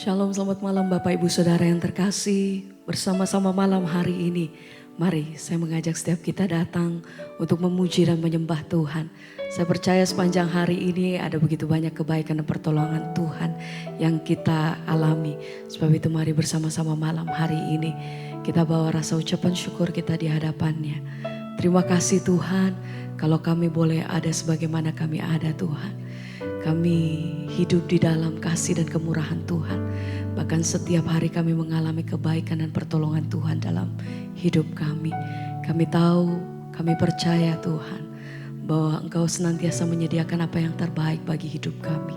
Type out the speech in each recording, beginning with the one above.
Shalom, selamat malam Bapak Ibu Saudara yang terkasih. Bersama-sama malam hari ini, mari saya mengajak setiap kita datang untuk memuji dan menyembah Tuhan. Saya percaya sepanjang hari ini ada begitu banyak kebaikan dan pertolongan Tuhan yang kita alami. Sebab itu mari bersama-sama malam hari ini kita bawa rasa ucapan syukur kita di hadapannya. Terima kasih Tuhan, kalau kami boleh ada sebagaimana kami ada Tuhan. Kami hidup di dalam kasih dan kemurahan Tuhan. Bahkan setiap hari kami mengalami kebaikan dan pertolongan Tuhan dalam hidup kami. Kami tahu, kami percaya Tuhan, bahwa Engkau senantiasa menyediakan apa yang terbaik bagi hidup kami.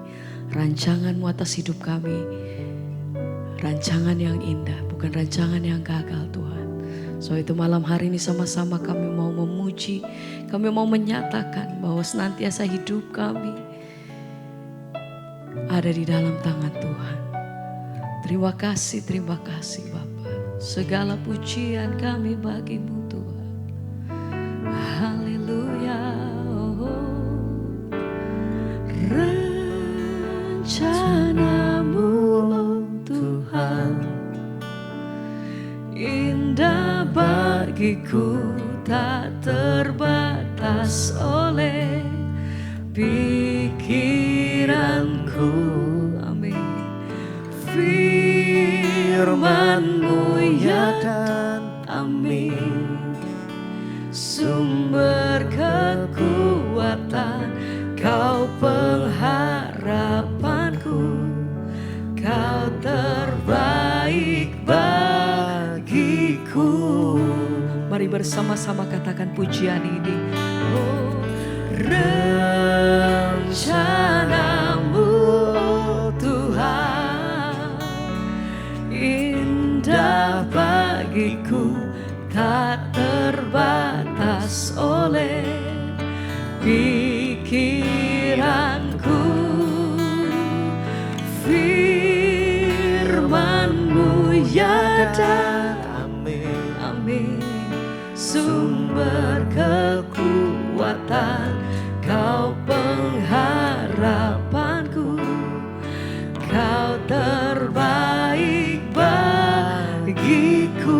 Rancangan-Mu atas hidup kami, rancangan yang indah, bukan rancangan yang gagal Tuhan. So itu malam hari ini sama-sama kami mau memuji, kami mau menyatakan bahwa senantiasa hidup kami ada di dalam tangan Tuhan. Terima kasih Bapa. Segala pujian kami bagi-Mu Tuhan. Haleluya. Rencana-Mu oh Tuhan, indah bagiku, tak terbatas oleh pikiranku. Amin. Firman-Mu ya dan amin, sumber kekuatan, Kau pengharapanku, Kau terbaik bagiku. Mari bersama-sama katakan pujian ini. Oh, rencana-Mu oh Tuhan, indah bagiku, tak terbatas oleh pikiranku. Firman-Mu ya dan amin, sumber kekuatan, Kau pengharapanku, Kau terbaik bagiku.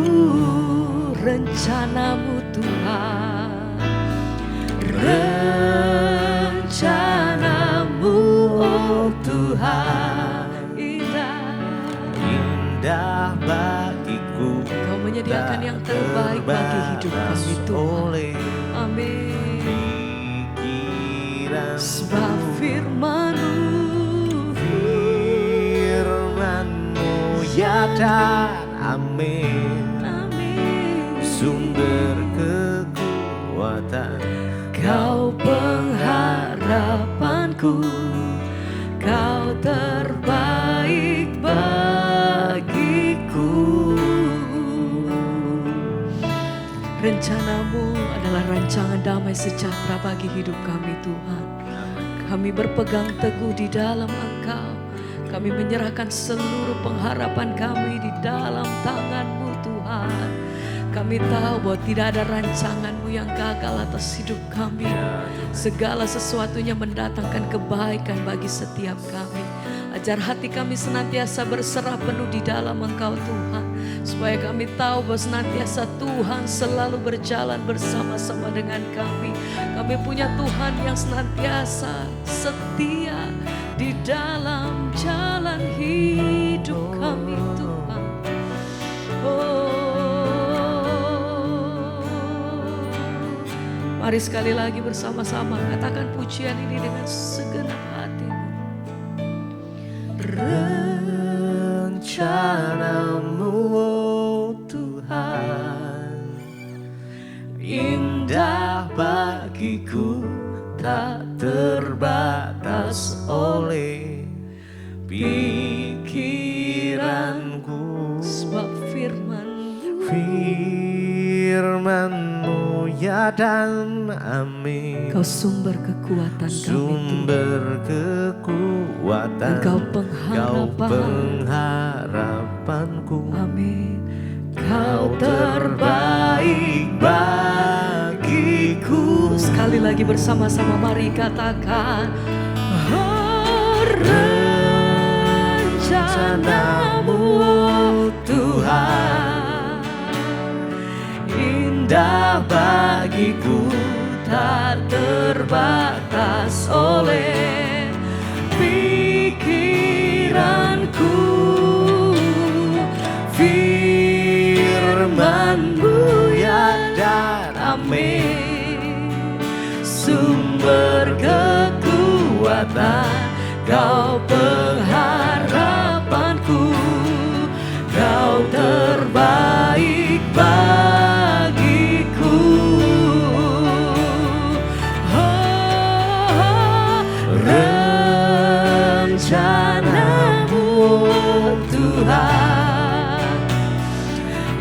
Rencana-Mu Tuhan, rencana-Mu oh Tuhan, indah bagiku, Kau menyediakan yang terbaik bagi hidup kami Tuhan. Amin. Sebab firman-Mu ya dan amin, sumber kekuatan, Kau pengharapanku, Kau terbaik bagiku. Rencana-Mu adalah rancangan damai sejahtera bagi hidup kami Tuhan. Kami berpegang teguh di dalam Engkau. Kami menyerahkan seluruh pengharapan kami di dalam tangan-Mu Tuhan. Kami tahu bahwa tidak ada rancangan-Mu yang gagal atas hidup kami. Segala sesuatunya mendatangkan kebaikan bagi setiap kami. Ajar hati kami senantiasa berserah penuh di dalam Engkau Tuhan, supaya kami tahu bahwa senantiasa Tuhan selalu berjalan bersama-sama dengan kami. Kami punya Tuhan yang senantiasa setia di dalam jalan hidup kami Tuhan. Mari sekali lagi bersama-sama katakan pujian ini dengan segenap hatimu. rencana-Mu oh Tuhan, indah bagiku, tak terbatas oleh pikiranku. Sebab Firman-Mu ya dan amin, Kau sumber kekuatan sumber kekuatan, Engkau Kau pengharapanku, amin. Kau terbaik bagiku. Sekali lagi bersama-sama mari katakan, oh, rencana rencana-Mu Tuhan, indah bagiku, tak terbatas oleh pikiranku. Firman-Mu ya dan amin, sumber kekuatan, Kau pengharapanku, Kau terbaik bagiku. Oh, rencana-Mu Tuhan,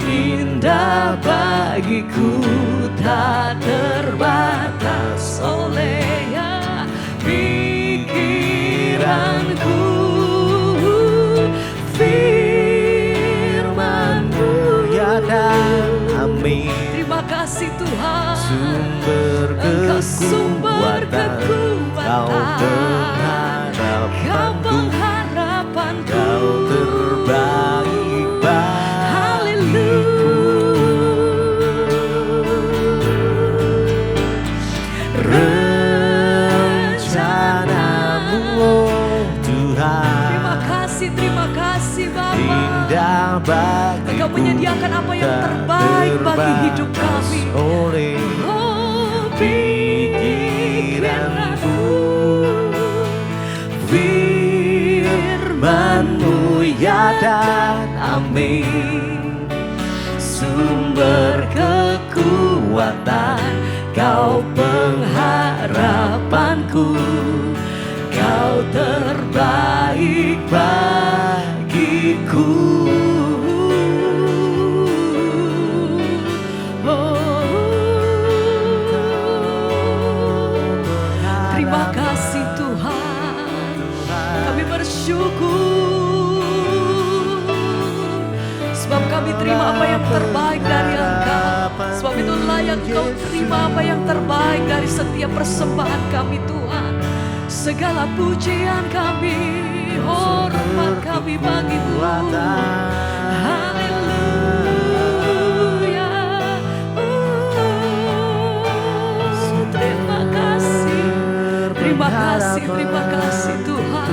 indah bagiku, tak terbatas oleh pikiranku. Firman-Mu ya dan amin. Terima kasih Tuhan, Sumber Engkau sumber kekuatan, Kau pengharapanku, Kau terbaik bagiku. Rencana-Mu Tuhan, terima kasih Bapa. indah bagiku, Engkau menyediakan apa yang terbaik bagi hidup kami. oleh Oh, pikiranku. Firman-Mu ya dan amin, sumber kekuatan, Kau pengharapanku, Kau terbaik bagiku. Terima kasih Tuhan, kami bersyukur sebab kami terima apa yang terbaik dari Engkau. Sebab itu layak Engkau terima apa yang terbaik dari setiap persembahan kami Tuhan. Segala pujian kami, hormat kami bagi-Mu. Haleluya. Terima kasih Tuhan.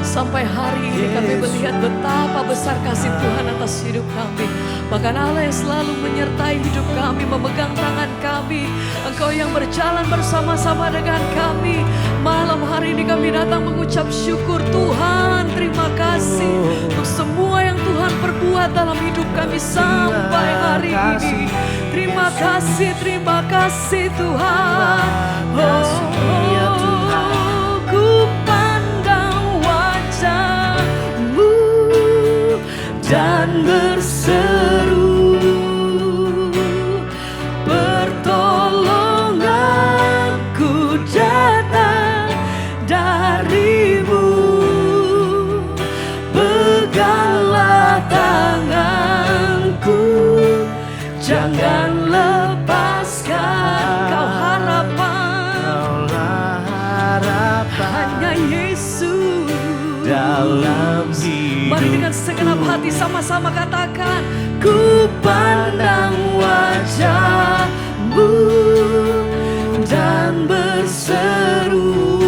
Sampai hari ini kami melihat betapa besar kasih Tuhan atas hidup kami. Bahkan Allah yang selalu menyertai hidup kami, memegang tangan kami. Engkau yang berjalan bersama-sama dengan kami. Malam hari ini kami datang mengucap syukur Tuhan. Terima kasih untuk semua yang Tuhan perbuat dalam hidup kami sampai hari ini. Terima kasih Tuhan. Ku pandang wajah-Mu dan berseru, pertolonganku datang dari-Mu. Peganglah tanganku, jangan lepaskan Kau harapan, hanya Yesus dalam hidup. Mari dengan segenap hati sama-sama katakan, ku pandang wajah-Mu dan berseru,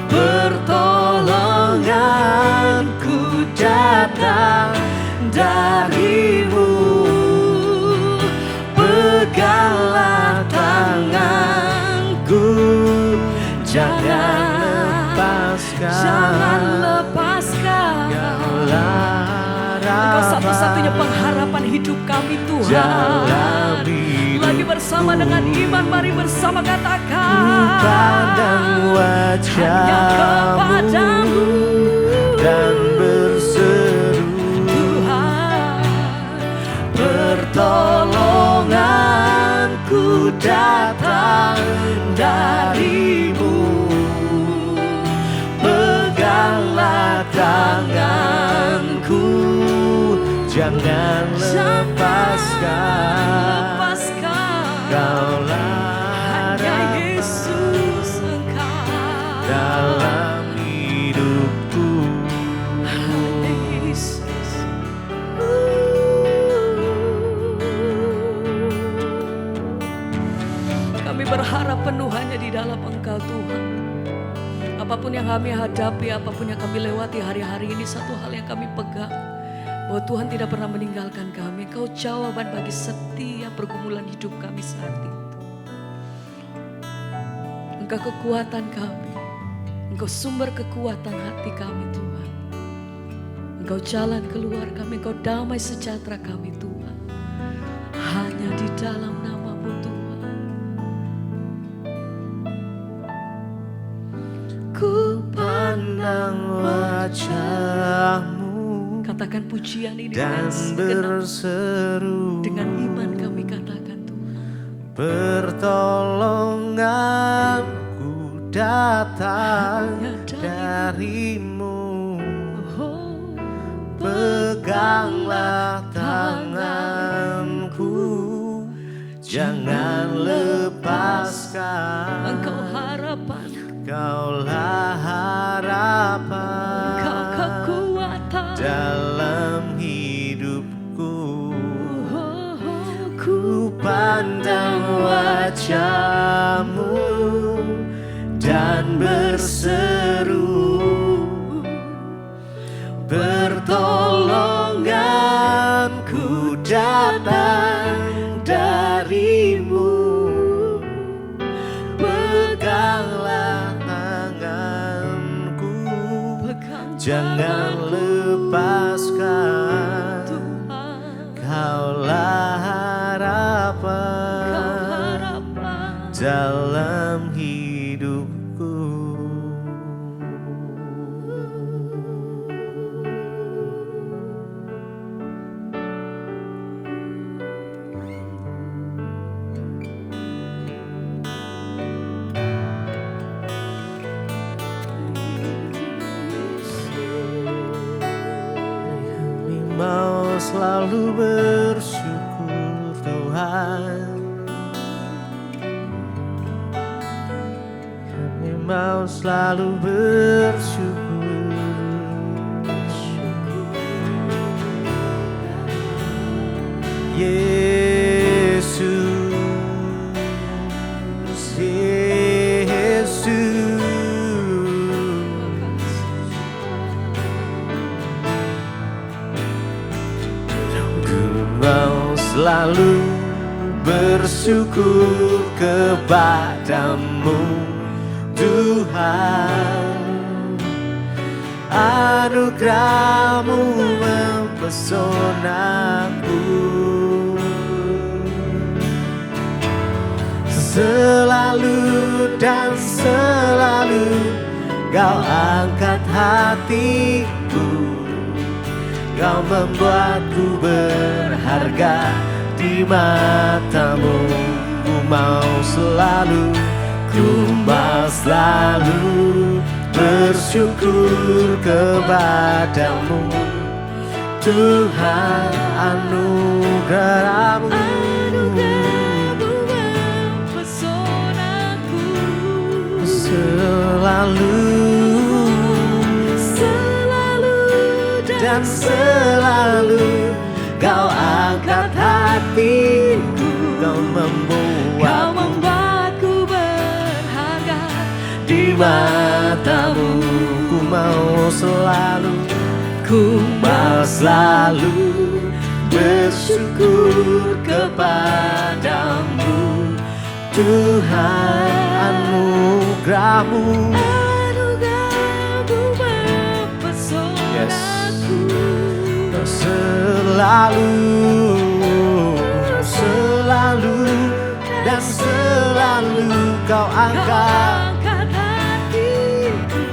pertolonganku datang dari-Mu. Peganglah tanganku, jangan lepaskan. Engkau satu-satunya pengharapan hidup kami Tuhan. Lagi bersama dengan iman, mari bersama katakan, Pandang hanya wajah-Mu kepadamu dan berseru, Tuhan, pertolonganku datang dari-Mu. Peganglah tanganku, jangan lepaskan. Kaulah hanya Yesus Engkau. dalam hidup. Engkau Tuhan. Apapun yang kami hadapi, apapun yang kami lewati hari-hari ini, satu hal yang kami pegang, bahwa Tuhan tidak pernah meninggalkan kami. Engkau jawaban bagi setiap pergumulan hidup kami saat itu. Engkau kekuatan kami, Engkau sumber kekuatan hati kami Tuhan. Engkau jalan keluar kami, Engkau damai sejahtera kami Tuhan. Hanya di dalam nama-Mu Tuhan. Ku pandang wajah-Mu. Katakan pujian ini dan berseru, dengan iman kami katakan Tuhan. Pertolonganku datang dari-Mu. Peganglah tanganku, jangan lepaskan. Engkau harapan, Kaulah harapan, Engkau kekuatan dalam hidupku. Ku pandang wajah-Mu dan berseru, pertolonganku datang dari-Mu. Peganglah tanganku, jangan lepaskan. Kaulah harapan dalam hidupku. Mau selalu bersyukur Tuhan, kami mau selalu bersyukur. Yesus, Yesus, mau selalu bersyukur kepadamu Tuhan. Anugerah-Mu mempesonaku, selalu dan selalu Kau angkat hatiku. Kau membuatku berharga di mata-Mu. Ku mau selalu bersyukur kepadamu Tuhan. Anugerah-Mu mempesonaku, selalu dan selalu Kau angkat hatiku. Kau membuatku berharga di mata-Mu. Ku mau selalu bersyukur kepadamu Tuhan. Anugerah-Mu selalu dan selalu Kau angkat hatiku.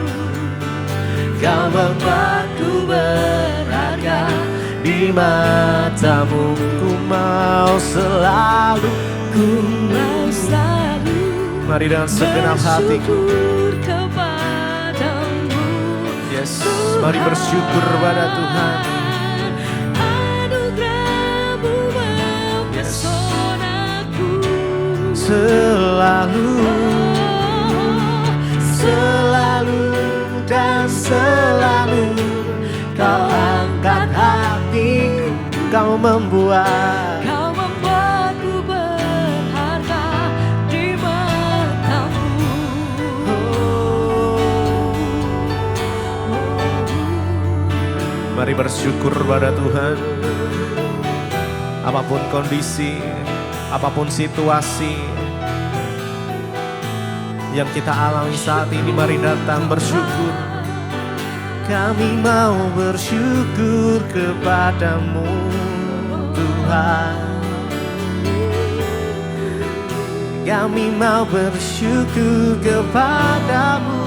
Kau membuatku berharga di mata-Mu. Ku mau selalu mari dengan segenap hatiku. Yes, mari bersyukur pada Tuhan. Selalu dan selalu Kau angkat hatiku. Kau membuatku berharga di mata-Mu. Mari bersyukur pada Tuhan. Apapun kondisi, apapun situasi yang kita alami saat ini, mari datang bersyukur. Kami mau bersyukur kepadamu Tuhan. Kami mau bersyukur kepadamu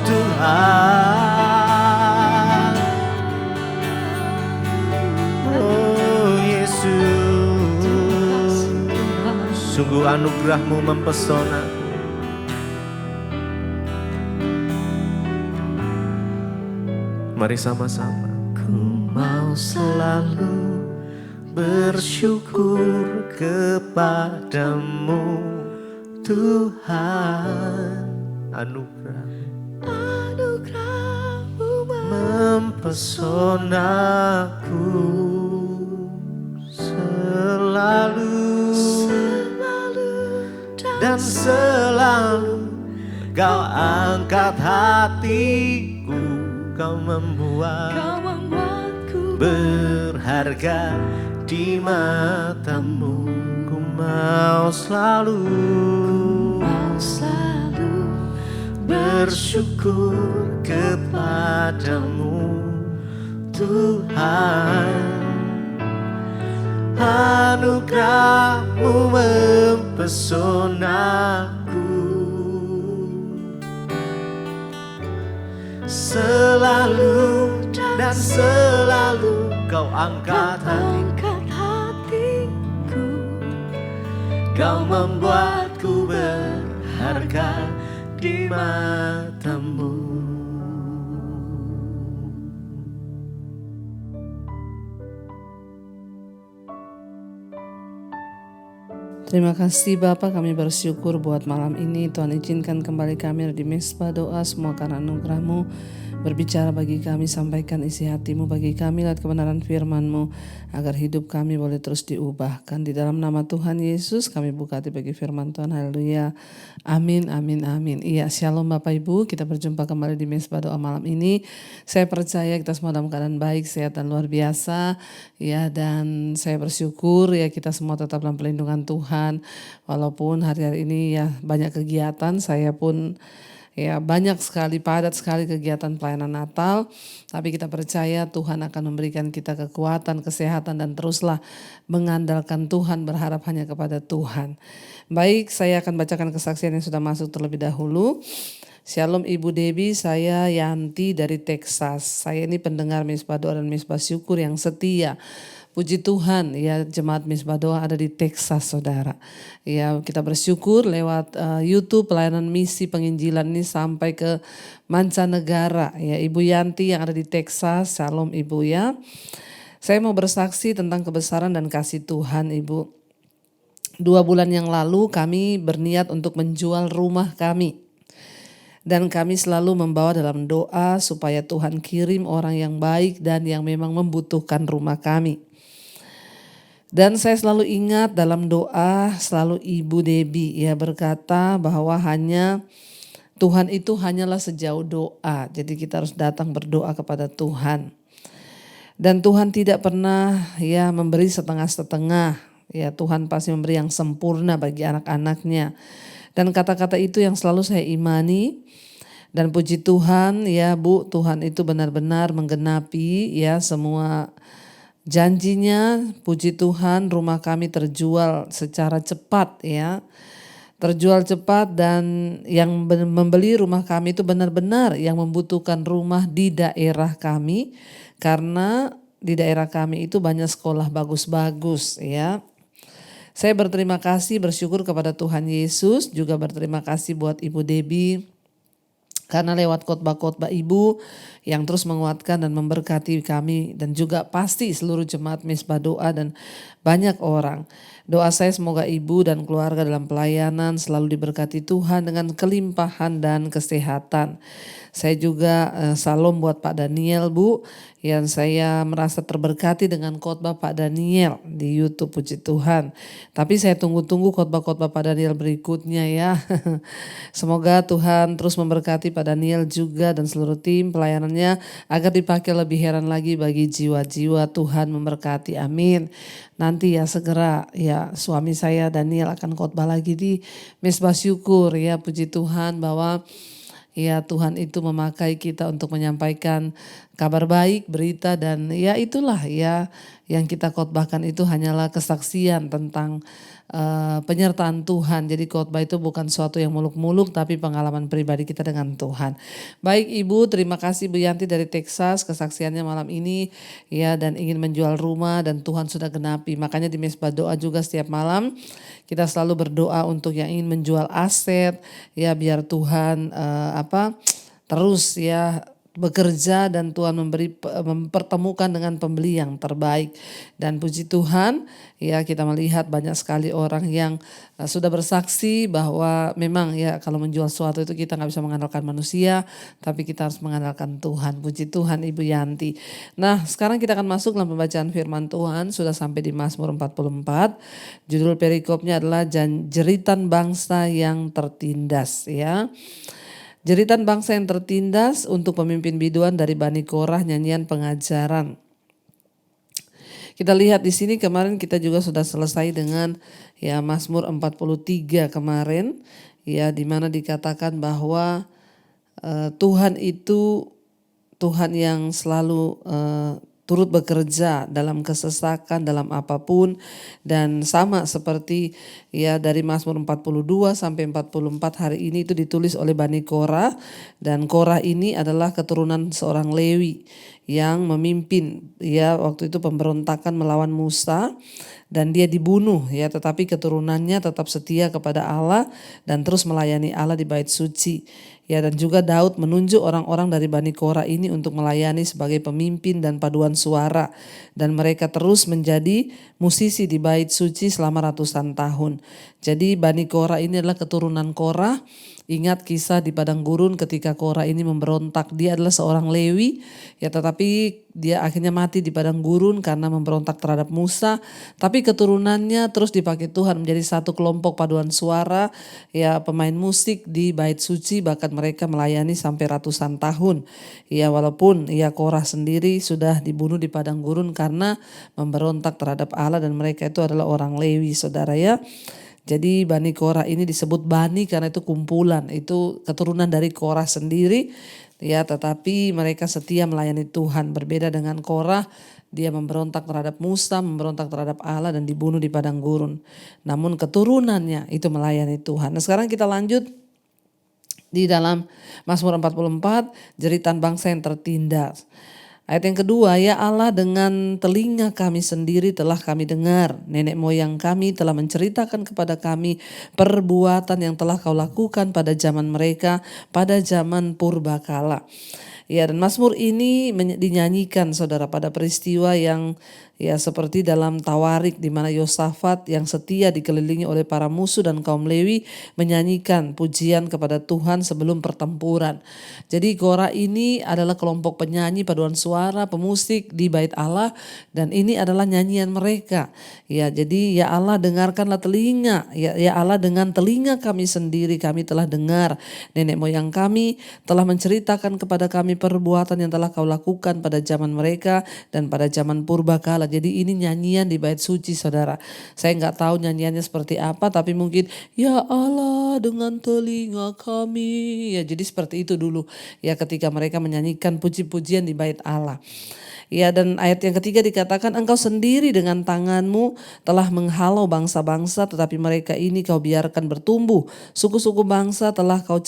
Tuhan. Oh Yesus, sungguh anugerah-Mu mempesonaku. Mari sama-sama. Ku mau selalu bersyukur kepadamu Tuhan. Anugerah-Mu mempesonaku selalu dan selalu. Kau angkat hatiku, Kau membuatku berharga di mata-Mu. Ku mau selalu bersyukur kepadamu Tuhan. Anugerah-Mu mempesonaku selalu dan selalu. Kau angkat hatiku, Kau membuatku berharga di mata-Mu. Terima kasih Bapa, kami bersyukur buat malam ini. Tuhan izinkan kembali kami di Mezbah Doa, semua karena anugerah-Mu. Berbicara bagi kami, sampaikan isi hati-Mu bagi kami, lihat kebenaran firman-Mu, agar hidup kami boleh terus diubahkan. Di dalam nama Tuhan Yesus kami buka hati bagi firman Tuhan. Haleluya. Amin, amin, amin. Iya, shalom Bapak Ibu, kita berjumpa kembali di Mezbah Doa malam ini. Saya percaya kita semua dalam keadaan baik, sehat dan luar biasa. Ya, dan saya bersyukur ya kita semua tetap dalam perlindungan Tuhan. Walaupun hari-hari ini ya banyak kegiatan, saya pun ya banyak sekali, padat sekali kegiatan pelayanan Natal. Tapi kita percaya Tuhan akan memberikan kita kekuatan, kesehatan, dan teruslah mengandalkan Tuhan, berharap hanya kepada Tuhan. Baik, saya akan bacakan kesaksian yang sudah masuk terlebih dahulu. Shalom Ibu Debbie, saya Yanti dari Texas. Saya ini pendengar Mezbah Doa dan Mezbah Syukur yang setia. Puji Tuhan, ya jemaat Mezbah Doa ada di Texas, saudara. Ya kita bersyukur lewat YouTube pelayanan misi penginjilan ini sampai ke mancanegara. Ya Ibu Yanti yang ada di Texas, shalom Ibu ya. Saya mau bersaksi tentang kebesaran dan kasih Tuhan Ibu. 2 bulan yang lalu kami berniat untuk menjual rumah kami. Dan kami selalu membawa dalam doa supaya Tuhan kirim orang yang baik dan yang memang membutuhkan rumah kami. Dan saya selalu ingat dalam doa selalu Ibu Debbie ya berkata bahwa hanya Tuhan itu hanyalah sejauh doa. Jadi kita harus datang berdoa kepada Tuhan. Dan Tuhan tidak pernah ya memberi setengah-setengah. Ya Tuhan pasti memberi yang sempurna bagi anak-anaknya. Dan kata-kata itu yang selalu saya imani. Dan puji Tuhan ya Bu, Tuhan itu benar-benar menggenapi ya semua janjinya. Puji Tuhan rumah kami terjual secara cepat ya. Terjual cepat dan yang membeli rumah kami itu benar-benar yang membutuhkan rumah di daerah kami. Karena di daerah kami itu banyak sekolah bagus-bagus ya. Saya berterima kasih, bersyukur kepada Tuhan Yesus. Juga berterima kasih buat Ibu Debbie. Karena lewat khotbah-khotbah Ibu yang terus menguatkan dan memberkati kami dan juga pasti seluruh jemaat Mezbah Doa dan banyak orang. Doa saya semoga Ibu dan keluarga dalam pelayanan selalu diberkati Tuhan dengan kelimpahan dan kesehatan. Saya juga salam buat Pak Daniel Bu yang saya merasa terberkati dengan khotbah Pak Daniel di YouTube, puji Tuhan. Tapi saya tunggu-tunggu khotbah-khotbah Pak Daniel berikutnya ya. Semoga Tuhan terus memberkati Pak Daniel juga dan seluruh tim pelayanannya agar dipakai lebih heran lagi bagi jiwa-jiwa. Tuhan memberkati, amin. Nanti ya segera ya suami saya Daniel akan khotbah lagi di Mesbah Syukur ya, puji Tuhan bahwa ya Tuhan itu memakai kita untuk menyampaikan kabar baik, berita, dan ya itulah ya yang kita khotbahkan itu hanyalah kesaksian tentang penyertaan Tuhan. Jadi khotbah itu bukan suatu yang muluk-muluk tapi pengalaman pribadi kita dengan Tuhan. Baik Ibu, terima kasih Bu Yanti dari Texas kesaksiannya malam ini ya, dan ingin menjual rumah dan Tuhan sudah genapi. Makanya di Mesbah Doa juga setiap malam kita selalu berdoa untuk yang ingin menjual aset ya, biar Tuhan terus ya bekerja dan Tuhan mempertemukan dengan pembeli yang terbaik. Dan puji Tuhan ya kita melihat banyak sekali orang yang sudah bersaksi bahwa memang ya kalau menjual sesuatu itu kita gak bisa mengandalkan manusia, tapi kita harus mengandalkan Tuhan. Puji Tuhan Ibu Yanti. Nah sekarang kita akan masuk dalam pembacaan firman Tuhan, sudah sampai di Mazmur 44. Judul perikopnya adalah jeritan bangsa yang tertindas ya. Jeritan bangsa yang tertindas untuk pemimpin biduan dari Bani Korah, nyanyian pengajaran. Kita lihat di sini kemarin kita juga sudah selesai dengan ya Mazmur 43 kemarin ya, di mana dikatakan bahwa Tuhan itu Tuhan yang selalu turut bekerja dalam kesesakan, dalam apapun, dan sama seperti ya dari Mazmur 42 sampai 44 hari ini itu ditulis oleh Bani Korah, dan Korah ini adalah keturunan seorang Lewi yang memimpin ya waktu itu pemberontakan melawan Musa, dan dia dibunuh ya, tetapi keturunannya tetap setia kepada Allah dan terus melayani Allah di bait suci. Ya, dan juga Daud menunjuk orang-orang dari Bani Korah ini untuk melayani sebagai pemimpin dan paduan suara, dan mereka terus menjadi musisi di bait suci selama ratusan tahun. Jadi Bani Korah ini adalah keturunan Korah. Ingat kisah di padang gurun ketika Korah ini memberontak. Dia adalah seorang Lewi ya, tetapi dia akhirnya mati di padang gurun karena memberontak terhadap Musa. Tapi keturunannya terus dipakai Tuhan menjadi satu kelompok paduan suara ya, pemain musik di bait suci, bahkan mereka melayani sampai ratusan tahun. Ya walaupun ya Korah sendiri sudah dibunuh di padang gurun karena memberontak terhadap Allah, dan mereka itu adalah orang Lewi, saudara ya. Jadi Bani Korah ini disebut Bani karena itu kumpulan, itu keturunan dari Korah sendiri ya, tetapi mereka setia melayani Tuhan. Berbeda dengan Korah, dia memberontak terhadap Musa, memberontak terhadap Allah dan dibunuh di padang gurun. Namun keturunannya itu melayani Tuhan. Nah sekarang kita lanjut di dalam Mazmur 44, jeritan bangsa yang tertindas. Ayat yang kedua, ya Allah, dengan telinga kami sendiri telah kami dengar, nenek moyang kami telah menceritakan kepada kami perbuatan yang telah kau lakukan pada zaman mereka, pada zaman purbakala. Ya, dan Mazmur ini dinyanyikan saudara pada peristiwa yang ya seperti dalam Tawarik, di mana Yosafat yang setia dikelilingi oleh para musuh dan kaum Lewi menyanyikan pujian kepada Tuhan sebelum pertempuran. Jadi Korah ini adalah kelompok penyanyi paduan suara, pemusik di bait Allah, dan ini adalah nyanyian mereka. Ya, jadi ya Allah, dengarkanlah telinga, ya Allah, dengan telinga kami sendiri kami telah dengar, nenek moyang kami telah menceritakan kepada kami perbuatan yang telah kau lakukan pada zaman mereka dan pada zaman purbakala. Jadi ini nyanyian di bait suci saudara. Saya gak tahu nyanyiannya seperti apa, tapi mungkin ya Allah dengan telinga kami. Ya jadi seperti itu dulu ya ketika mereka menyanyikan puji-pujian di bait Allah. Ya, dan ayat yang ketiga dikatakan, engkau sendiri dengan tanganmu telah menghalau bangsa-bangsa, tetapi mereka ini kau biarkan bertumbuh. Suku-suku bangsa telah kau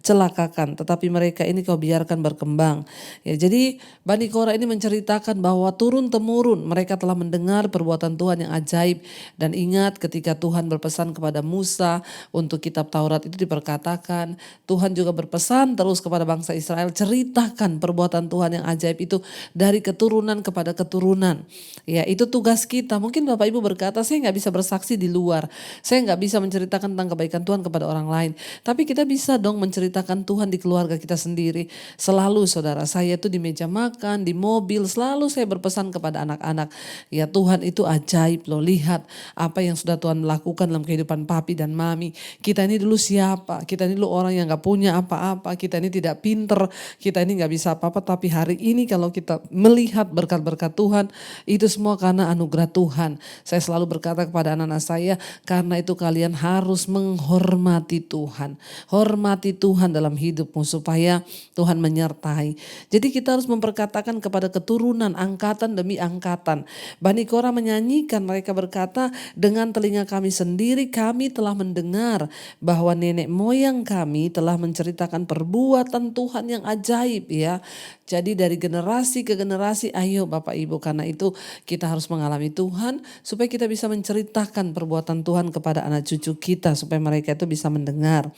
celakakan, tetapi mereka ini kau biarkan berkembang. Ya, jadi Bani Korah ini menceritakan bahwa turun-temurun mereka telah mendengar perbuatan Tuhan yang ajaib. Dan ingat ketika Tuhan berpesan kepada Musa untuk kitab Taurat itu diperkatakan, Tuhan juga berpesan terus kepada bangsa Israel, ceritakan perbuatan Tuhan yang ajaib ajaib itu dari keturunan kepada keturunan. Ya, itu tugas kita. Mungkin Bapak Ibu berkata, saya nggak bisa bersaksi di luar, saya nggak bisa menceritakan tentang kebaikan Tuhan kepada orang lain. Tapi kita bisa dong menceritakan Tuhan di keluarga kita sendiri. Selalu saudara, saya tuh di meja makan, di mobil, selalu saya berpesan kepada anak-anak, ya Tuhan itu ajaib loh, lihat apa yang sudah Tuhan lakukan dalam kehidupan papi dan mami. Kita ini dulu siapa? Kita ini dulu orang yang gak punya apa-apa, kita ini tidak pinter, kita ini gak bisa apa-apa. Tapi hari ini kalau kita melihat berkat-berkat Tuhan, itu semua karena anugerah Tuhan. Saya selalu berkata kepada anak-anak saya, karena itu kalian harus menghormati Tuhan. Hormati Tuhan dalam hidupmu supaya Tuhan menyertai. Jadi kita harus memperkatakan kepada keturunan, angkatan demi angkatan. Bani Korah menyanyikan, mereka berkata, dengan telinga kami sendiri kami telah mendengar bahwa nenek moyang kami telah menceritakan perbuatan Tuhan yang ajaib ya. Jadi dari generasi ke generasi, ayo Bapak Ibu, karena itu kita harus mengalami Tuhan supaya kita bisa menceritakan perbuatan Tuhan kepada anak cucu kita supaya mereka itu bisa mendengar.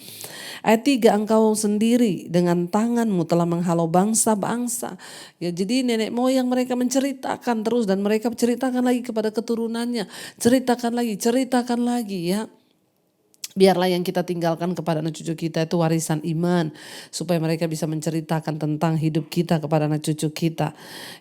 Ayat 3, engkau sendiri dengan tanganmu telah menghalau bangsa-bangsa. Ya, jadi nenek moyang mereka menceritakan terus dan mereka ceritakan lagi kepada keturunannya. Ceritakan lagi ya. Biarlah yang kita tinggalkan kepada anak cucu kita itu warisan iman. Supaya mereka bisa menceritakan tentang hidup kita kepada anak cucu kita.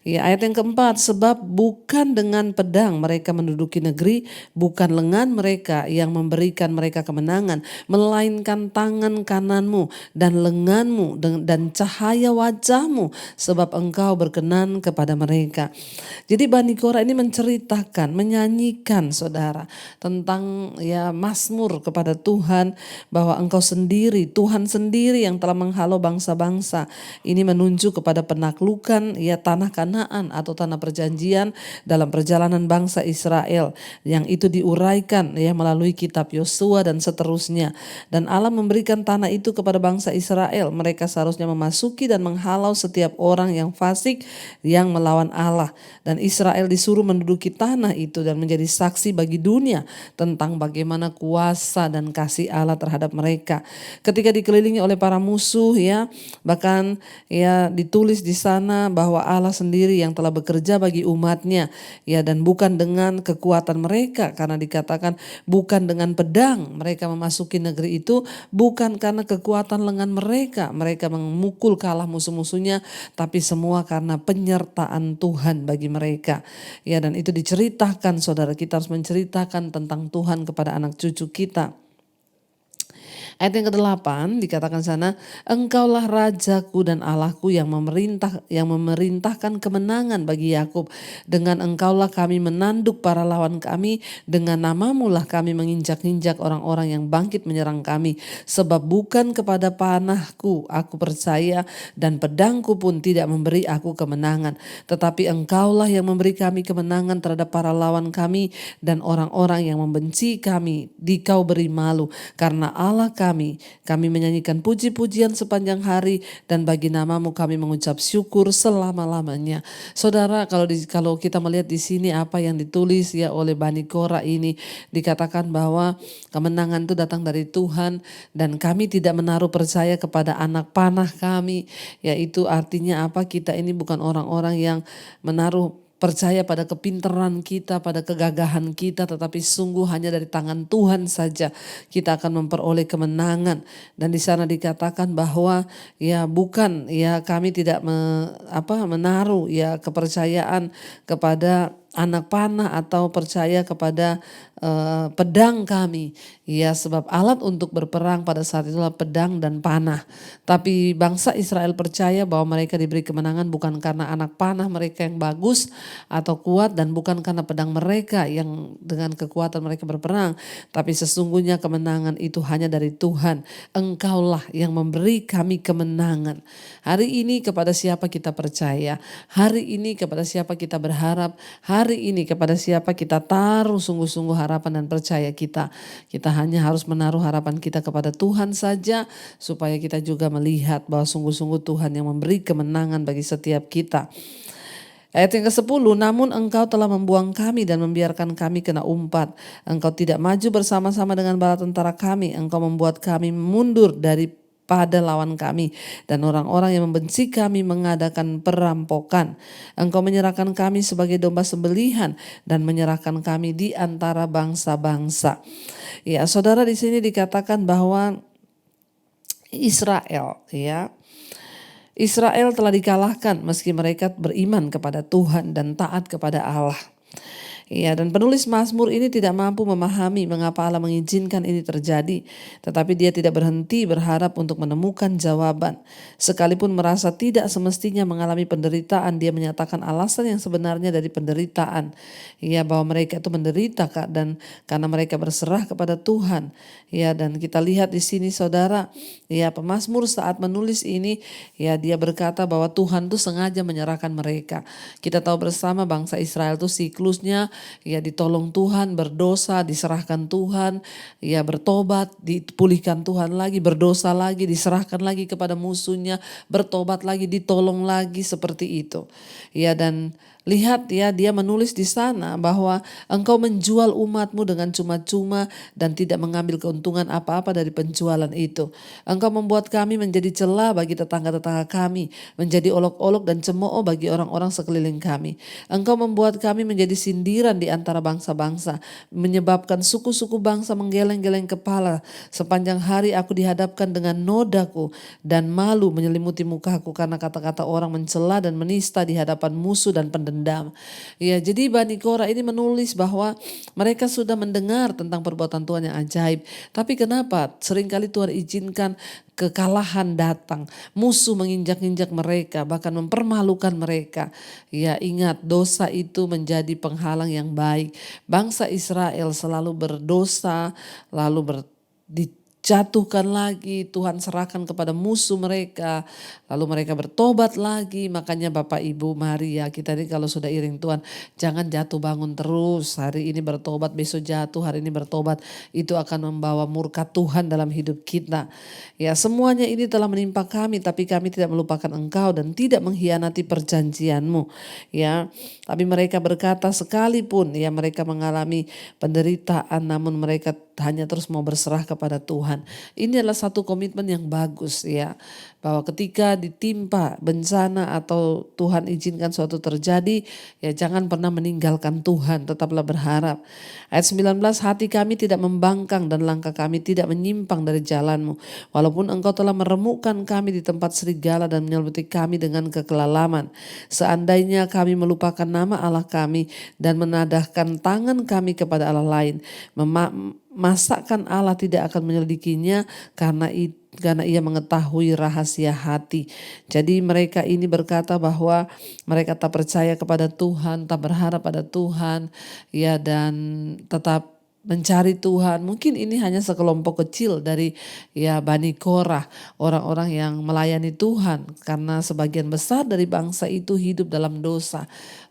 Ya, ayat yang keempat, sebab bukan dengan pedang mereka menduduki negeri, bukan lengan mereka yang memberikan mereka kemenangan, melainkan tangan kananmu dan lenganmu dan cahaya wajahmu, sebab engkau berkenan kepada mereka. Jadi Bani Korah ini menceritakan, menyanyikan saudara tentang ya Mazmur kepada Tuhan, bahwa engkau sendiri, Tuhan sendiri yang telah menghalau bangsa-bangsa. Ini menunjuk kepada penaklukan ya tanah Kanaan atau tanah perjanjian dalam perjalanan bangsa Israel, yang itu diuraikan ya melalui kitab Yosua dan seterusnya. Dan Allah memberikan tanah itu kepada bangsa Israel. Mereka seharusnya memasuki dan menghalau setiap orang yang fasik yang melawan Allah. Dan Israel disuruh menduduki tanah itu dan menjadi saksi bagi dunia tentang bagaimana kuasa dan kasih Allah terhadap mereka. Ketika dikelilingi oleh para musuh ya, bahkan ya ditulis di sana bahwa Allah sendiri yang telah bekerja bagi umatnya ya, dan bukan dengan kekuatan mereka, karena dikatakan bukan dengan pedang mereka memasuki negeri itu, bukan karena kekuatan lengan mereka memukul kalah musuh-musuhnya, tapi semua karena penyertaan Tuhan bagi mereka. Ya, dan itu diceritakan saudara, kita harus menceritakan tentang Tuhan kepada anak cucu kita. Ayat yang ke-8 dikatakan sana, engkaulah rajaku dan Allahku yang memerintahkan kemenangan bagi Yakub. Dengan engkaulah kami menanduk para lawan kami, dengan namamu lah kami menginjak-injak orang-orang yang bangkit menyerang kami. Sebab bukan kepada panahku aku percaya, dan pedangku pun tidak memberi aku kemenangan. Tetapi engkaulah yang memberi kami kemenangan terhadap para lawan kami, dan orang-orang yang membenci kami dikau beri malu. Karena Allah kami menyanyikan puji-pujian sepanjang hari, dan bagi namamu kami mengucap syukur selama-lamanya. Saudara, kalau kita melihat di sini apa yang ditulis ya oleh Bani Korah ini, dikatakan bahwa kemenangan itu datang dari Tuhan, dan kami tidak menaruh percaya kepada anak panah kami. Yaitu artinya apa? Kita ini bukan orang-orang yang menaruh percaya pada kepintaran kita, pada kegagahan kita, tetapi sungguh hanya dari tangan Tuhan saja kita akan memperoleh kemenangan. Dan di sana dikatakan bahwa ya bukan ya kami tidak menaruh ya kepercayaan kepada anak panah atau percaya kepada pedang kami. Ya, sebab alat untuk berperang pada saat itulah pedang dan panah. Tapi bangsa Israel percaya bahwa mereka diberi kemenangan bukan karena anak panah mereka yang bagus atau kuat, dan bukan karena pedang mereka yang dengan kekuatan mereka berperang. Tapi sesungguhnya kemenangan itu hanya dari Tuhan. Engkaulah yang memberi kami kemenangan. Hari ini kepada siapa kita percaya? Hari ini kepada siapa kita berharap? Hari ini kepada siapa kita taruh sungguh-sungguh harapan dan percaya kita? Kita hanya harus menaruh harapan kita kepada Tuhan saja, supaya kita juga melihat bahwa sungguh-sungguh Tuhan yang memberi kemenangan bagi setiap kita. Ayat yang ke-10, namun engkau telah membuang kami dan membiarkan kami kena umpat. Engkau tidak maju bersama-sama dengan bala tentara kami. Engkau membuat kami mundur dari pada lawan kami, dan orang-orang yang membenci kami mengadakan perampokan. Engkau menyerahkan kami sebagai domba sembelihan dan menyerahkan kami di antara bangsa-bangsa. Ya, saudara, di sini dikatakan bahwa Israel telah dikalahkan meski mereka beriman kepada Tuhan dan taat kepada Allah. Ya, dan penulis Mazmur ini tidak mampu memahami mengapa Allah mengizinkan ini terjadi, tetapi dia tidak berhenti berharap untuk menemukan jawaban. Sekalipun merasa tidak semestinya mengalami penderitaan, dia menyatakan alasan yang sebenarnya dari penderitaan. Ya, bahwa mereka itu menderita dan karena mereka berserah kepada Tuhan. Ya, dan kita lihat di sini saudara, ya, pemazmur saat menulis ini, ya, dia berkata bahwa Tuhan itu sengaja menyerahkan mereka. Kita tahu bersama bangsa Israel itu siklusnya, ya, ditolong Tuhan, berdosa, diserahkan Tuhan, ya, bertobat, dipulihkan Tuhan lagi, berdosa lagi, diserahkan lagi kepada musuhnya, bertobat lagi, ditolong lagi, seperti itu. Ya, dan lihat, ya, dia menulis di sana bahwa engkau menjual umatmu dengan cuma-cuma dan tidak mengambil keuntungan apa-apa dari penjualan itu. Engkau membuat kami menjadi celah bagi tetangga-tetangga kami, menjadi olok-olok dan cemooh bagi orang-orang sekeliling kami. Engkau membuat kami menjadi sindiran di antara bangsa-bangsa, menyebabkan suku-suku bangsa menggeleng-geleng kepala. Sepanjang hari aku dihadapkan dengan nodaku dan malu menyelimuti mukaku karena kata-kata orang mencela dan menista di hadapan musuh dan pendendam. Ya, jadi Bani Korah ini menulis bahwa mereka sudah mendengar tentang perbuatan Tuhan yang ajaib. Tapi kenapa seringkali Tuhan izinkan kekalahan datang, musuh menginjak-injak mereka, bahkan mempermalukan mereka. Ya, ingat, dosa itu menjadi penghalang yang baik. Bangsa Israel selalu berdosa, lalu dijatuhkan lagi, Tuhan serahkan kepada musuh mereka, lalu mereka bertobat lagi. Makanya Bapak Ibu, mari ya, kita ini kalau sudah iring Tuhan, jangan jatuh bangun terus. Hari ini bertobat, besok jatuh, hari ini bertobat. Itu akan membawa murka Tuhan dalam hidup kita. Ya, semuanya ini telah menimpa kami, tapi kami tidak melupakan Engkau dan tidak mengkhianati perjanjian-Mu. Ya, tapi mereka berkata sekalipun ya mereka mengalami penderitaan, namun mereka hanya terus mau berserah kepada Tuhan. Ini adalah satu komitmen yang bagus, ya, bahwa ketika ditimpa bencana atau Tuhan izinkan suatu terjadi, ya jangan pernah meninggalkan Tuhan, tetaplah berharap. Ayat 19, hati kami tidak membangkang dan langkah kami tidak menyimpang dari jalan-Mu. Walaupun Engkau telah meremukkan kami di tempat serigala dan menyelimuti kami dengan kekelalaman. Seandainya kami melupakan nama Allah kami dan menadahkan tangan kami kepada Allah lain, masakan Allah tidak akan menyelidikinya karena ia mengetahui rahasia hati. Jadi mereka ini berkata bahwa mereka tak percaya kepada Tuhan, tak berharap pada Tuhan, ya, dan tetap mencari Tuhan. Mungkin ini hanya sekelompok kecil dari ya Bani Korah, orang-orang yang melayani Tuhan, karena sebagian besar dari bangsa itu hidup dalam dosa.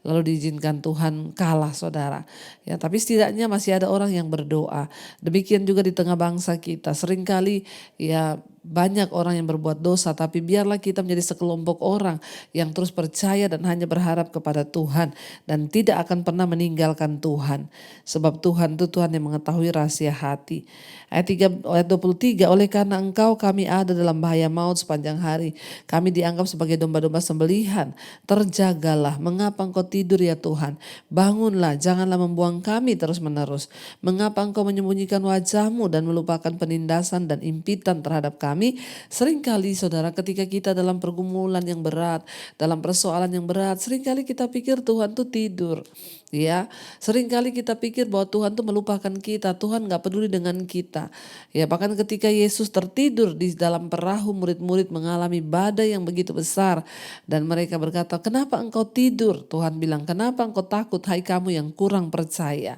Lalu diizinkan Tuhan kalah, saudara. Ya, tapi setidaknya masih ada orang yang berdoa. Demikian juga di tengah bangsa kita. Seringkali ya banyak orang yang berbuat dosa, tapi biarlah kita menjadi sekelompok orang yang terus percaya dan hanya berharap kepada Tuhan dan tidak akan pernah meninggalkan Tuhan. Sebab Tuhan itu Tuhan yang mengetahui rahasia hati. Ayat 23, oleh karena Engkau kami ada dalam bahaya maut sepanjang hari. Kami dianggap sebagai domba-domba sembelihan. Terjagalah, mengapa Engkau tidur ya Tuhan? Bangunlah, janganlah membuang kami terus-menerus. Mengapa Engkau menyembunyikan wajah-Mu dan melupakan penindasan dan impitan terhadap kami? Seringkali saudara, ketika kita dalam pergumulan yang berat, dalam persoalan yang berat, seringkali kita pikir Tuhan tuh tidur. Ya, seringkali kita pikir bahwa Tuhan tuh melupakan kita, Tuhan gak peduli dengan kita. Ya, bahkan ketika Yesus tertidur di dalam perahu, murid-murid mengalami badai yang begitu besar dan mereka berkata, kenapa engkau tidur? Tuhan bilang, kenapa engkau takut, hai kamu yang kurang percaya?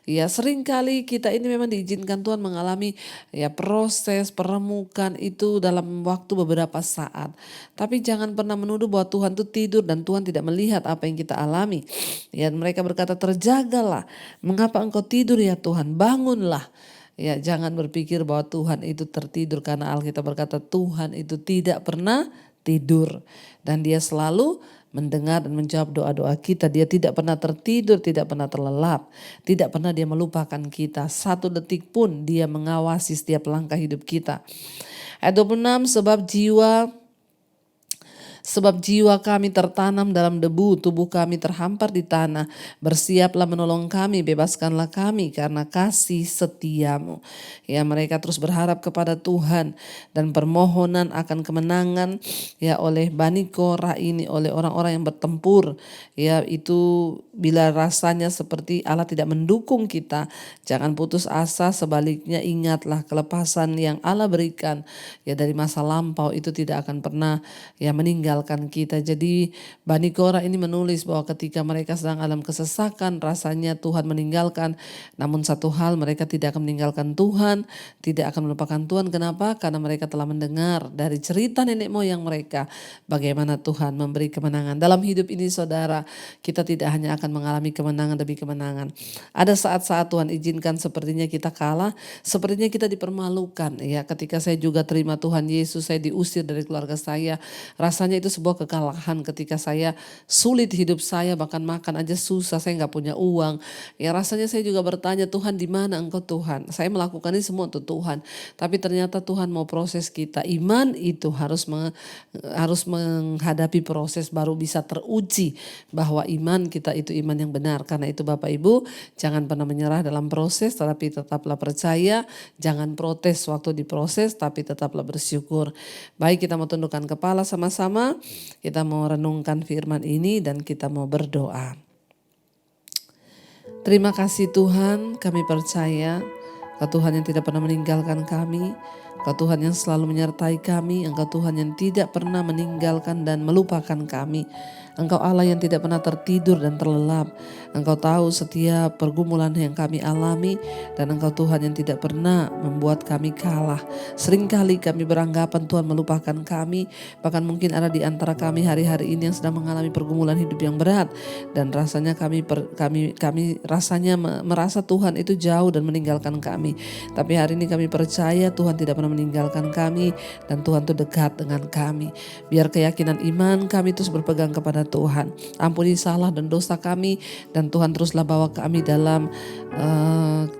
Ya, seringkali kita ini memang diizinkan Tuhan mengalami ya proses peremukan itu dalam waktu beberapa saat. Tapi jangan pernah menuduh bahwa Tuhan tuh tidur dan Tuhan tidak melihat apa yang kita alami. Ya, mereka berkata, terjagalah, mengapa engkau tidur ya Tuhan, bangunlah. Ya, jangan berpikir bahwa Tuhan itu tertidur, karena Alkitab berkata Tuhan itu tidak pernah tidur dan Dia selalu mendengar dan menjawab doa-doa kita. Dia tidak pernah tertidur, tidak pernah terlelap, tidak pernah dia melupakan kita. 1 detik pun dia mengawasi setiap langkah hidup kita. Ayat 26, Sebab jiwa kami tertanam dalam debu, tubuh kami terhampar di tanah. Bersiaplah menolong kami, bebaskanlah kami karena kasih setiamu. Ya, mereka terus berharap kepada Tuhan dan permohonan akan kemenangan ya oleh Bani Korah ini, oleh orang-orang yang bertempur. Ya, itu bila rasanya seperti Allah tidak mendukung kita, jangan putus asa, sebaliknya ingatlah kelepasan yang Allah berikan ya dari masa lampau itu tidak akan pernah ya meninggalkan kita. Jadi Bani Korah ini menulis bahwa ketika mereka sedang dalam kesesakan, rasanya Tuhan meninggalkan, namun satu hal, mereka tidak akan meninggalkan Tuhan, tidak akan melupakan Tuhan. Kenapa? Karena mereka telah mendengar dari cerita nenek moyang mereka bagaimana Tuhan memberi kemenangan. Dalam hidup ini saudara, kita tidak hanya akan mengalami kemenangan demi kemenangan. Ada saat-saat Tuhan izinkan sepertinya kita kalah, sepertinya kita dipermalukan. Ya, ketika saya juga terima Tuhan Yesus, saya diusir dari keluarga saya. Rasanya itu sebuah kekalahan ketika saya sulit hidup saya, bahkan makan aja susah, saya nggak punya uang. Ya, rasanya saya juga bertanya, Tuhan di mana Engkau Tuhan? Saya melakukan ini semua untuk Tuhan. Tapi ternyata Tuhan mau proses kita. Iman itu harus menghadapi proses baru bisa teruji bahwa iman kita itu iman yang benar. Karena itu Bapak Ibu, jangan pernah menyerah dalam proses, tetapi tetaplah percaya. Jangan protes waktu diproses, tapi tetaplah bersyukur. Baik, kita mau tundukkan kepala sama-sama. Kita mau renungkan firman ini dan kita mau berdoa. Terima kasih Tuhan, kami percaya Engkau Tuhan yang tidak pernah meninggalkan kami, Engkau Tuhan yang selalu menyertai kami, Engkau Tuhan yang tidak pernah meninggalkan dan melupakan kami. Engkau Allah yang tidak pernah tertidur dan terlelap. Engkau tahu setiap pergumulan yang kami alami, dan Engkau Tuhan yang tidak pernah membuat kami kalah. Seringkali kami beranggapan Tuhan melupakan kami, bahkan mungkin ada di antara kami hari-hari ini yang sedang mengalami pergumulan hidup yang berat, dan rasanya kami rasanya merasa Tuhan itu jauh dan meninggalkan kami. Tapi hari ini kami percaya Tuhan tidak pernah meninggalkan kami, dan Tuhan itu dekat dengan kami. Biar keyakinan iman kami terus berpegang kepada Tuhan. Ampuni salah dan dosa kami, dan Tuhan teruslah bawa kami dalam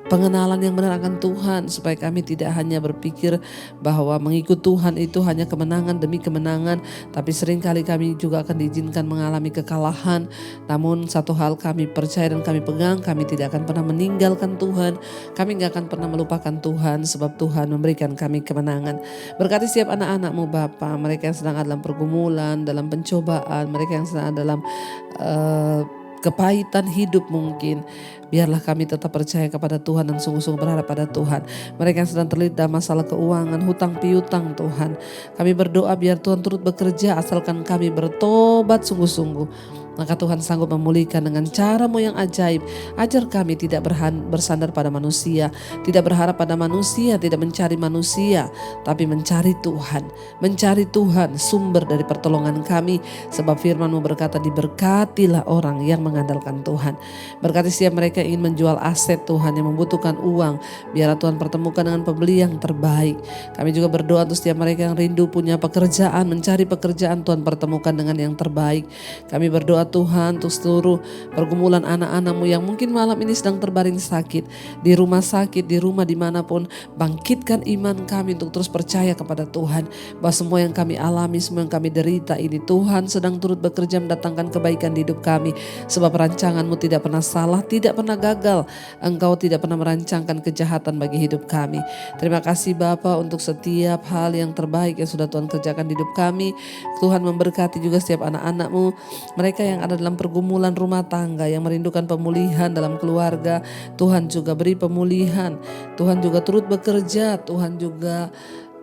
pengenalan yang benar akan Tuhan, supaya kami tidak hanya berpikir bahwa mengikut Tuhan itu hanya kemenangan demi kemenangan, tapi seringkali kami juga akan diizinkan mengalami kekalahan. Namun satu hal kami percaya dan kami pegang, kami tidak akan pernah meninggalkan Tuhan, kami gak akan pernah melupakan Tuhan, sebab Tuhan memberikan kami kemenangan. Berkati setiap anak-anak-Mu Bapa, mereka yang sedang dalam pergumulan, dalam pencobaan, mereka yang sedang dalam kepahitan hidup mungkin. Biarlah kami tetap percaya kepada Tuhan dan sungguh-sungguh berharap pada Tuhan. Mereka yang sedang terlilit dalam masalah keuangan, hutang piutang Tuhan, kami berdoa biar Tuhan turut bekerja asalkan kami bertobat sungguh-sungguh. Maka Tuhan sanggup memulihkan dengan cara-Mu yang ajaib. Ajar kami tidak bersandar pada manusia, tidak berharap pada manusia, tidak mencari manusia, tapi mencari Tuhan. Mencari Tuhan, sumber dari pertolongan kami. Sebab firman-Mu berkata, diberkatilah orang yang mengandalkan Tuhan. Berkati setiap mereka yang ingin menjual aset Tuhan, yang membutuhkan uang, biarlah Tuhan pertemukan dengan pembeli yang terbaik. Kami juga berdoa untuk setiap mereka yang rindu punya pekerjaan, mencari pekerjaan, Tuhan pertemukan dengan yang terbaik. Kami berdoa Tuhan untuk seluruh pergumulan anak-anak-Mu yang mungkin malam ini sedang terbaring sakit, di rumah sakit, di rumah dimanapun. Bangkitkan iman kami untuk terus percaya kepada Tuhan, bahwa semua yang kami alami, semua yang kami derita ini, Tuhan sedang turut bekerja mendatangkan kebaikan di hidup kami. Sebab rancangan-Mu tidak pernah salah, tidak pernah gagal. Engkau tidak pernah merancangkan kejahatan bagi hidup kami. Terima kasih Bapa untuk setiap hal yang terbaik yang sudah Tuhan kerjakan di hidup kami. Tuhan memberkati juga setiap anak-anak-Mu, mereka yang ada dalam pergumulan rumah tangga, yang merindukan pemulihan dalam keluarga. Tuhan juga beri pemulihan. Tuhan juga turut bekerja. Tuhan juga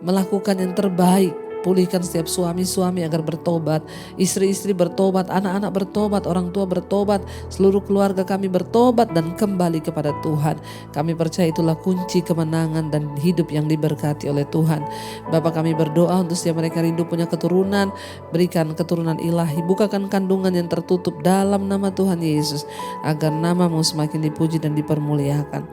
melakukan yang terbaik. Pulihkan setiap suami-suami agar bertobat, istri-istri bertobat, anak-anak bertobat, orang tua bertobat, seluruh keluarga kami bertobat dan kembali kepada Tuhan. Kami percaya itulah kunci kemenangan dan hidup yang diberkati oleh Tuhan. Bapa, kami berdoa untuk setiap mereka rindu punya keturunan, berikan keturunan ilahi, bukakan kandungan yang tertutup dalam nama Tuhan Yesus, agar nama-Mu semakin dipuji dan dipermuliakan.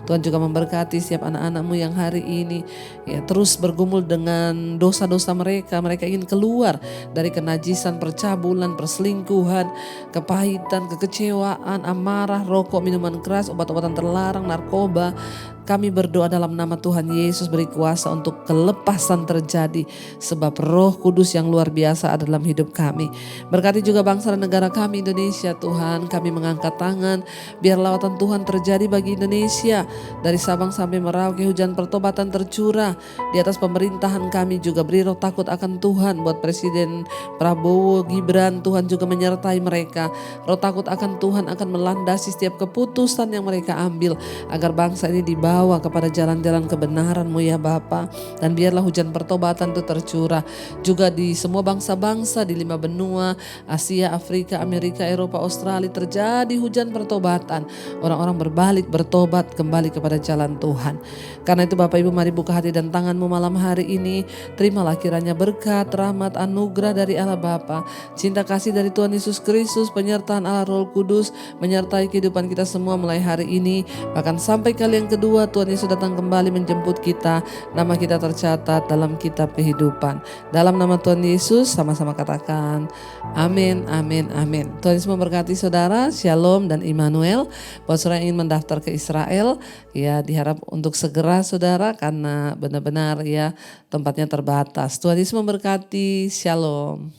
Tuhan juga memberkati setiap anak-anak-Mu yang hari ini ya terus bergumul dengan dosa-dosa mereka. Mereka ingin keluar dari kenajisan, percabulan, perselingkuhan, kepahitan, kekecewaan, amarah, rokok, minuman keras, obat-obatan terlarang, narkoba. Kami berdoa dalam nama Tuhan Yesus, beri kuasa untuk kelepasan terjadi, sebab Roh Kudus yang luar biasa ada dalam hidup kami. Berkati juga bangsa dan negara kami Indonesia Tuhan. Kami mengangkat tangan, biar lawatan Tuhan terjadi bagi Indonesia. Dari Sabang sampai Merauke hujan pertobatan tercurah di atas pemerintahan kami juga. Beri roh takut akan Tuhan buat Presiden Prabowo Gibran. Tuhan juga menyertai mereka. Roh takut akan Tuhan akan melandasi setiap keputusan yang mereka ambil, agar bangsa ini dibawa kepada jalan-jalan kebenaran-Mu ya Bapa. Dan biarlah hujan pertobatan itu tercurah juga di semua bangsa-bangsa di 5 benua, Asia, Afrika, Amerika, Eropa, Australia. Terjadi hujan pertobatan. Orang-orang berbalik, bertobat kembali kepada jalan Tuhan. Karena itu Bapak Ibu, mari buka hati dan tangan-Mu malam hari ini. Terimalah kiranya berkat, rahmat, anugerah dari Allah Bapa, cinta kasih dari Tuhan Yesus Kristus, penyertaan Allah Roh Kudus menyertai kehidupan kita semua mulai hari ini, bahkan sampai kali yang kedua Tuhan Yesus datang kembali menjemput kita. Nama kita tercatat dalam kitab kehidupan. Dalam nama Tuhan Yesus sama-sama katakan amin, amin, amin. Tuhan Yesus memberkati saudara. Shalom dan Immanuel. Buat saudara yang ingin mendaftar ke Israel, ya diharap untuk segera saudara, karena benar-benar ya tempatnya terbatas. Tuhan Yesus memberkati. Shalom.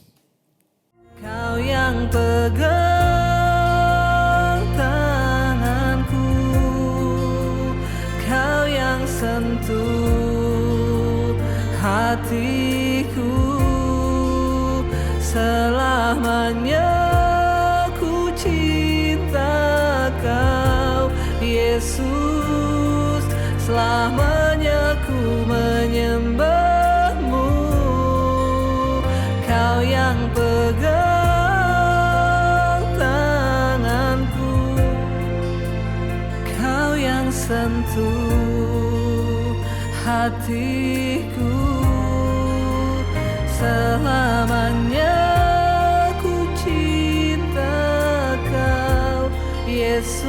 Kau yang pegang tanganku, Kau yang sentuh hatiku, selamanya ku cinta Kau Yesus, selamanya ku menyembah-Mu. Kau yang pegang tanganku, Kau yang sentuh hatiku, selamanya ku cinta Kau Yesus.